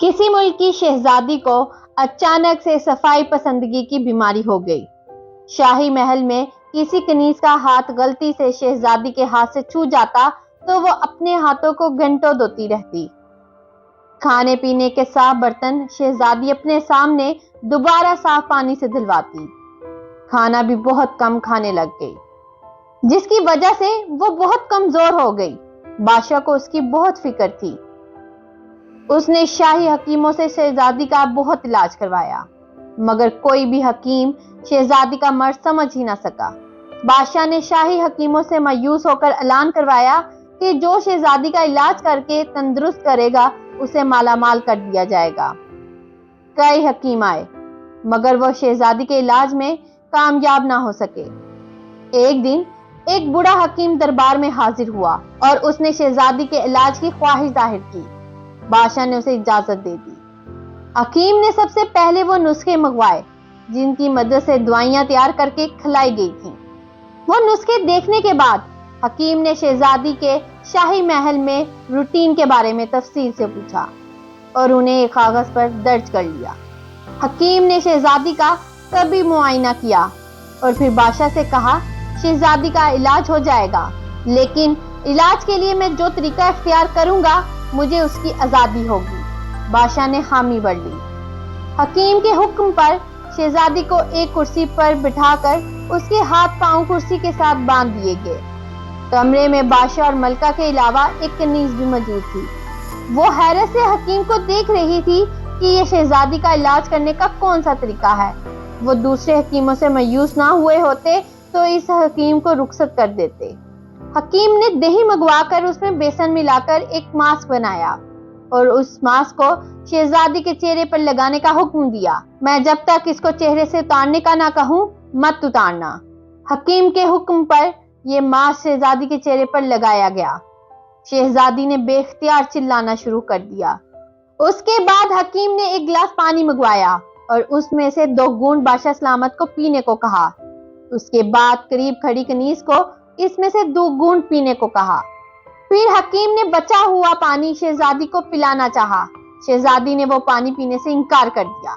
کسی ملک کی شہزادی کو اچانک سے صفائی پسندگی کی بیماری ہو گئی۔ شاہی محل میں کسی کنیز کا ہاتھ غلطی سے شہزادی کے ہاتھ سے چھو جاتا تو وہ اپنے ہاتھوں کو گھنٹوں دھوتی رہتی۔ کھانے پینے کے صاف برتن شہزادی اپنے سامنے دوبارہ صاف پانی سے دھلواتی۔ کھانا بھی بہت کم کھانے لگ گئی، جس کی وجہ سے وہ بہت کمزور ہو گئی۔ بادشاہ کو اس کی بہت فکر تھی۔ اس نے شاہی حکیموں سے شہزادی کا بہت علاج کروایا، مگر کوئی بھی حکیم شہزادی کا مرض سمجھ ہی نہ سکا۔ بادشاہ نے شاہی حکیموں سے مایوس ہو کر اعلان کروایا کہ جو شہزادی کا علاج کر کے تندرست کرے گا اسے مالا مال کر دیا جائے گا۔ کئی حکیم آئے، مگر وہ شہزادی کے علاج میں کامیاب نہ ہو سکے۔ ایک دن ایک بوڑھا حکیم دربار میں حاضر ہوا اور اس نے شہزادی کے علاج کی خواہش ظاہر کی۔ بادشاہ نے اسے اجازت دے دی۔ حکیم نے سب سے پہلے وہ نسخے منگوائے جن کی مدد سے دوائیاں تیار کر کے کھلائی گئی تھیں۔ وہ نسخے دیکھنے کے بعد حکیم نے شہزادی کے شاہی محل میں روٹین کے بارے میں تفصیل سے پوچھا اور انہیں ایک کاغذ پر درج کر لیا۔ حکیم نے شہزادی کا طبی معائنہ کیا اور پھر بادشاہ سے کہا، شہزادی کا علاج ہو جائے گا، لیکن علاج کے لیے میں جو طریقہ اختیار کروں گا مجھے اس کی آزادی ہوگی۔ بادشاہ نے حامی بھر لی۔ حکیم کے حکم پر شہزادی کو ایک کرسی پر بٹھا کر اس کے ہاتھ پاؤں کرسی کے ساتھ باندھ دیے گئے۔ کمرے میں بادشاہ اور ملکہ کے علاوہ ایک کنیز بھی موجود تھی۔ وہ حیرت سے حکیم کو دیکھ رہی تھی کہ یہ شہزادی کا علاج کرنے کا کون سا طریقہ ہے۔ وہ دوسرے حکیموں سے مایوس نہ ہوئے ہوتے تو اس حکیم کو رخصت کر دیتے۔ حکیم نے دہی منگوا کر اس میں بیسن ملا کر ایک ماسک بنایا اور اس ماسک کو شہزادی کے چہرے پر لگانے کا حکم دیا۔ میں جب تک اس کو چہرے سے اتارنے کا نہ کہوں مت اتارنا۔ حکیم کے حکم پر یہ ماسک شہزادی کے چہرے پر لگایا گیا۔ شہزادی نے بے اختیار چلانا شروع کر دیا۔ اس کے بعد حکیم نے ایک گلاس پانی منگوایا اور اس میں سے 2 گھونٹ بادشاہ سلامت کو پینے کو کہا۔ اس کے بعد قریب کھڑی کنیز کو اس میں سے 2 گھونٹ پینے کو کہا۔ پھر حکیم نے بچا ہوا پانی شہزادی کو پلانا چاہا۔ شہزادی نے وہ پانی پینے سے انکار کر دیا۔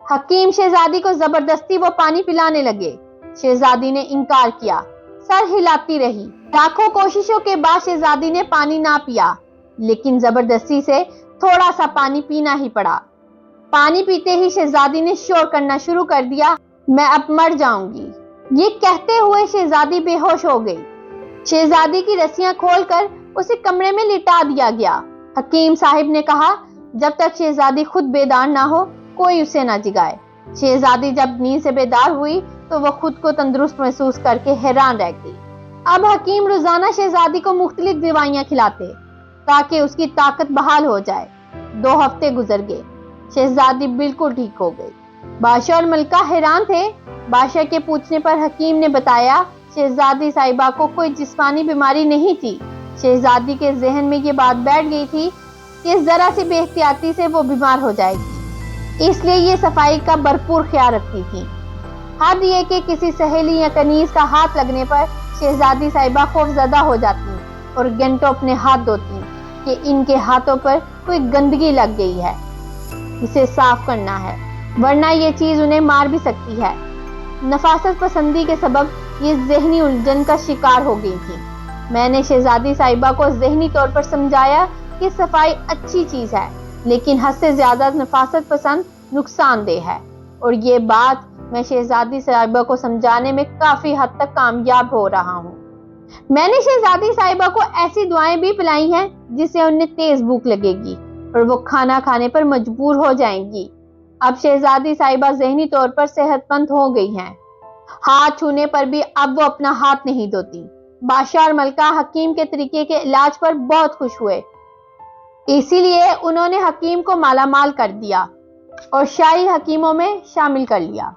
حکیم شہزادی کو زبردستی وہ پانی پلانے لگے۔ شہزادی نے انکار کیا، سر ہلاتی رہی۔ لاکھوں کوششوں کے بعد شہزادی نے پانی نہ پیا، لیکن زبردستی سے تھوڑا سا پانی پینا ہی پڑا۔ پانی پیتے ہی شہزادی نے شور کرنا شروع کر دیا، میں اب مر جاؤں گی۔ یہ کہتے ہوئے شہزادی بے ہوش ہو گئی۔ شہزادی کی رسیاں کھول کر اسے کمرے میں لٹا دیا گیا۔ حکیم صاحب نے کہا، جب تک شہزادی خود بیدار نہ ہو کوئی اسے نہ جگائے۔ شہزادی جب نیند سے بیدار ہوئی تو وہ خود کو تندرست محسوس کر کے حیران رہ گئی۔ اب حکیم روزانہ شہزادی کو مختلف دوائیاں کھلاتے تاکہ اس کی طاقت بحال ہو جائے۔ 2 ہفتے گزر گئے، شہزادی بالکل ٹھیک ہو گئی۔ بادشاہ اور ملکہ حیران تھے۔ بادشاہ کے پوچھنے پر حکیم نے بتایا شہزادی صاحبہ کو کوئی جسمانی بیماری نہیں تھی۔ شہزادی کے ذہن میں یہ بات بیٹھ گئی تھی کہ ذرا سی بے احتیاطی سے وہ بیمار ہو جائے گی، اس لیے یہ صفائی کا بھرپور خیال رکھتی تھی۔ حد یہ کہ کسی سہیلی یا کنیز کا ہاتھ لگنے پر شہزادی صاحبہ خوف زدہ ہو جاتی اور گھنٹوں اپنے ہاتھ دھوتی کہ ان کے ہاتھوں پر کوئی گندگی لگ گئی ہے، اسے صاف کرنا ہے، ورنہ یہ چیز انہیں مار بھی سکتی ہے۔ نفاست پسندی کے سبب یہ ذہنی الجھن کا شکار ہو گئی تھی۔ میں نے شہزادی صاحبہ کو ذہنی طور پر سمجھایا کہ صفائی اچھی چیز ہے، لیکن حد سے زیادہ نفاست پسند نقصان دہ ہے، اور یہ بات میں شہزادی صاحبہ کو سمجھانے میں کافی حد تک کامیاب ہو رہا ہوں۔ میں نے شہزادی صاحبہ کو ایسی دعائیں بھی پلائی ہیں جس سے انہیں تیز بھوک لگے گی اور وہ کھانا کھانے پر مجبور ہو جائیں گی۔ اب شہزادی صاحبہ ذہنی طور پر صحت مند ہو گئی ہیں۔ ہاتھ چھونے پر بھی اب وہ اپنا ہاتھ نہیں دھوتی۔ بادشاہ اور ملکہ حکیم کے طریقے کے علاج پر بہت خوش ہوئے، اسی لیے انہوں نے حکیم کو مالا مال کر دیا اور شاہی حکیموں میں شامل کر لیا۔